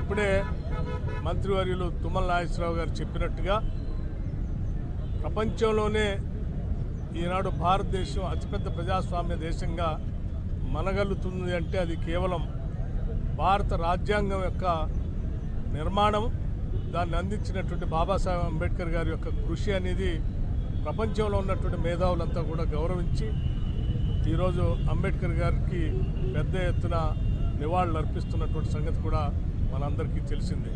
ఇప్పుడే మంత్రివర్యులు తుమ్మల నాగేశ్వరరావు గారు చెప్పినట్టుగా ప్రపంచంలోనే ఈనాడు భారతదేశం అతిపెద్ద ప్రజాస్వామ్య దేశంగా మనగలుగుతుంది అంటే అది కేవలం భారత రాజ్యాంగం యొక్క నిర్మాణం, దాన్ని అందించినటువంటి బాబాసాహెబ్ అంబేద్కర్ గారి యొక్క కృషి అనేది ప్రపంచంలో ఉన్నటువంటి మేధావులంతా కూడా గౌరవించి ఈరోజు అంబేద్కర్ గారికి పెద్ద ఎత్తున నివాళులు అర్పిస్తున్నటువంటి సంగతి కూడా మనందరికీ తెలిసిందే.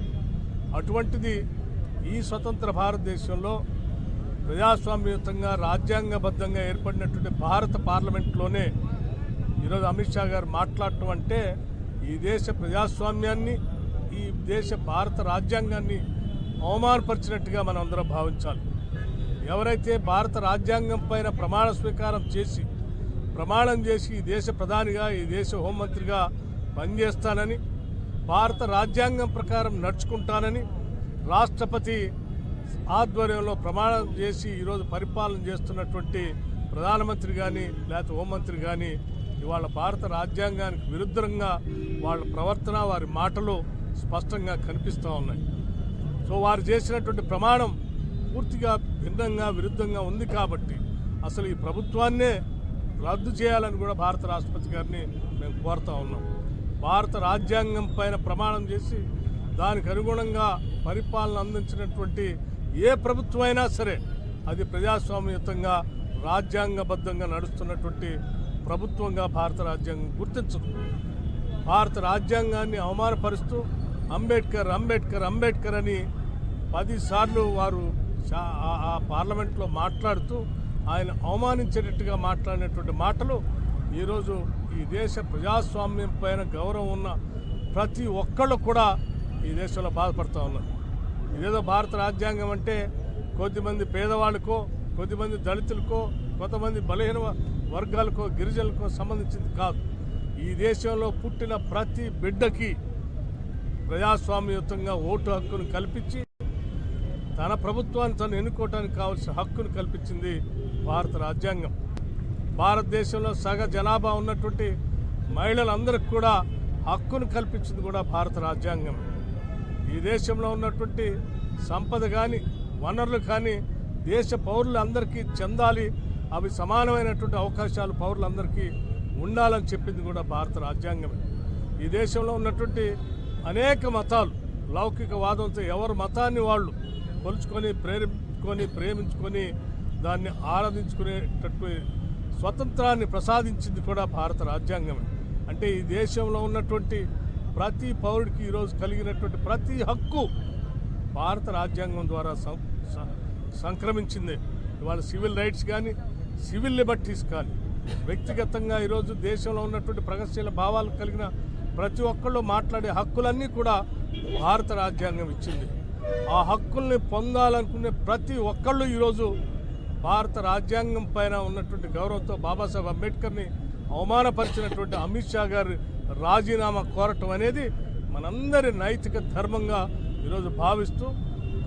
అటువంటిది ఈ స్వతంత్ర భారతదేశంలో ప్రజాస్వామ్యయుతంగా రాజ్యాంగబద్ధంగా ఏర్పడినటువంటి భారత పార్లమెంట్లోనే ఈరోజు అమిత్ షా గారు మాట్లాడటం అంటే ఈ దేశ ప్రజాస్వామ్యాన్ని, ఈ దేశ భారత రాజ్యాంగాన్ని అవమానపరిచినట్టుగా మనం అందరం భావించాలి. ఎవరైతే భారత రాజ్యాంగం పైన ప్రమాణ స్వీకారం చేసి ప్రమాణం చేసి ఈ దేశ ప్రధానిగా, ఈ దేశ హోంమంత్రిగా పనిచేస్తానని, భారత రాజ్యాంగం ప్రకారం నడుచుకుంటానని రాష్ట్రపతి ఆధ్వర్యంలో ప్రమాణం చేసి ఈరోజు పరిపాలన చేస్తున్నటువంటి ప్రధానమంత్రి కానీ లేకపోతే హోంమంత్రి కానీ ఇవాళ భారత రాజ్యాంగానికి విరుద్ధంగా వాళ్ళ ప్రవర్తన, వారి మాటలు స్పష్టంగా కనిపిస్తూ ఉన్నాయి. సో వారు చేసినటువంటి ప్రమాణం పూర్తిగా భిన్నంగా, విరుద్ధంగా ఉంది కాబట్టి అసలు ఈ ప్రభుత్వాన్నే రద్దు చేయాలని కూడా భారత రాష్ట్రపతి గారిని మేము కోరుతా ఉన్నాం. భారత రాజ్యాంగం పైన ప్రమాణం చేసి దానికి అనుగుణంగా పరిపాలన అందించినటువంటి ఏ ప్రభుత్వం అయినా సరే అది ప్రజాస్వామ్యయుతంగా రాజ్యాంగబద్ధంగా నడుస్తున్నటువంటి ప్రభుత్వంగా భారత రాజ్యాంగం గుర్తించదు. భారత రాజ్యాంగాన్ని అవమానపరుస్తూ అంబేద్కర్ అంబేద్కర్ అంబేద్కర్ అని 10 సార్లు వారు ఆ పార్లమెంట్లో మాట్లాడుతూ ఆయన అవమానించేటట్టుగా మాట్లాడినటువంటి మాటలు ఈరోజు ఈ దేశ ప్రజాస్వామ్యం పైన గౌరవం ఉన్న ప్రతి ఒక్కళ్ళు కూడా ఈ దేశంలో బాధపడుతూ ఉన్నారు. ఇదేదో భారత రాజ్యాంగం అంటే కొద్దిమంది పేదవాళ్ళకో, కొద్దిమంది దళితులకో, కొంతమంది బలహీన వర్గాలకో, గిరిజనులకో సంబంధించింది కాదు. ఈ దేశంలో పుట్టిన ప్రతి బిడ్డకి ప్రజాస్వామ్యయుతంగా ఓటు హక్కును కల్పించి తన ప్రభుత్వాన్ని తను ఎన్నుకోవడానికి కావాల్సిన హక్కును కల్పించింది భారత రాజ్యాంగం. భారతదేశంలో సగ జనాభా ఉన్నటువంటి మహిళలందరికీ కూడా హక్కును కల్పించింది కూడా భారత రాజ్యాంగం. ఈ దేశంలో ఉన్నటువంటి సంపద కానీ, వనరులు కానీ దేశ పౌరులందరికీ చెందాలి, అవి సమానమైనటువంటి అవకాశాలు పౌరులందరికీ ఉండాలని చెప్పింది కూడా భారత రాజ్యాంగమే. ఈ దేశంలో ఉన్నటువంటి అనేక మతాలు లౌకికవాదంతో ఎవరు మతాన్ని వాళ్ళు కొలుచుకొని, ప్రేమించుకొని దాన్ని ఆరాధించుకునేటట్టు స్వతంత్రాన్ని ప్రసాదించింది కూడా భారత రాజ్యాంగమే. అంటే ఈ దేశంలో ఉన్నటువంటి ప్రతి పౌరుడికి ఈరోజు కలిగినటువంటి ప్రతి హక్కు భారత రాజ్యాంగం ద్వారా సంక్రమించింది. ఇవాళ సివిల్ రైట్స్ కానీ, సివిల్ లిబర్టీస్ కానీ, వ్యక్తిగతంగా ఈరోజు దేశంలో ఉన్నటువంటి ప్రగతిశీల భావాలు కలిగిన ప్రతి ఒక్కళ్ళు మాట్లాడే హక్కులన్నీ కూడా భారత రాజ్యాంగం ఇచ్చింది. ఆ హక్కుల్ని పొందాలనుకునే ప్రతి ఒక్కళ్ళు ఈరోజు భారత రాజ్యాంగం పైన ఉన్నటువంటి గౌరవంతో బాబాసాహెబ్ అంబేద్కర్ని అవమానపరిచినటువంటి అమిత్ షా గారు రాజీనామా కోరటం అనేది మనందరి నైతిక ధర్మంగా ఈరోజు భావిస్తూ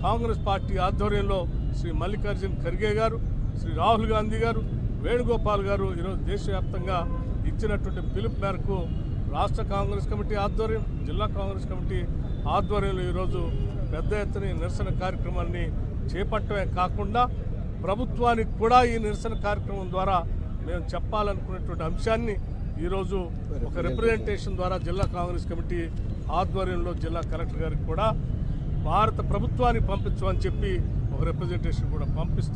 కాంగ్రెస్ పార్టీ ఆధ్వర్యంలో శ్రీ మల్లికార్జున ఖర్గే గారు, శ్రీ రాహుల్ గాంధీ గారు, వేణుగోపాల్ గారు ఈరోజు దేశవ్యాప్తంగా ఇచ్చినటువంటి పిలుపు మేరకు రాష్ట్ర కాంగ్రెస్ కమిటీ ఆధ్వర్యం, జిల్లా కాంగ్రెస్ కమిటీ ఆధ్వర్యంలో ఈరోజు పెద్ద ఎత్తున నిరసన కార్యక్రమాన్ని చేపట్టమే కాకుండా ప్రభుత్వానికి కూడా ఈ నిరసన కార్యక్రమం ద్వారా మేము చెప్పాలనుకునేటువంటి అంశాన్ని ఈరోజు ఒక రిప్రజెంటేషన్ ద్వారా జిల్లా కాంగ్రెస్ కమిటీ ఆధ్వర్యంలో జిల్లా కలెక్టర్ గారికి కూడా భారత ప్రభుత్వానికి పంపించమని చెప్పి ఒక రిప్రజెంటేషన్ కూడా పంపిస్తాం.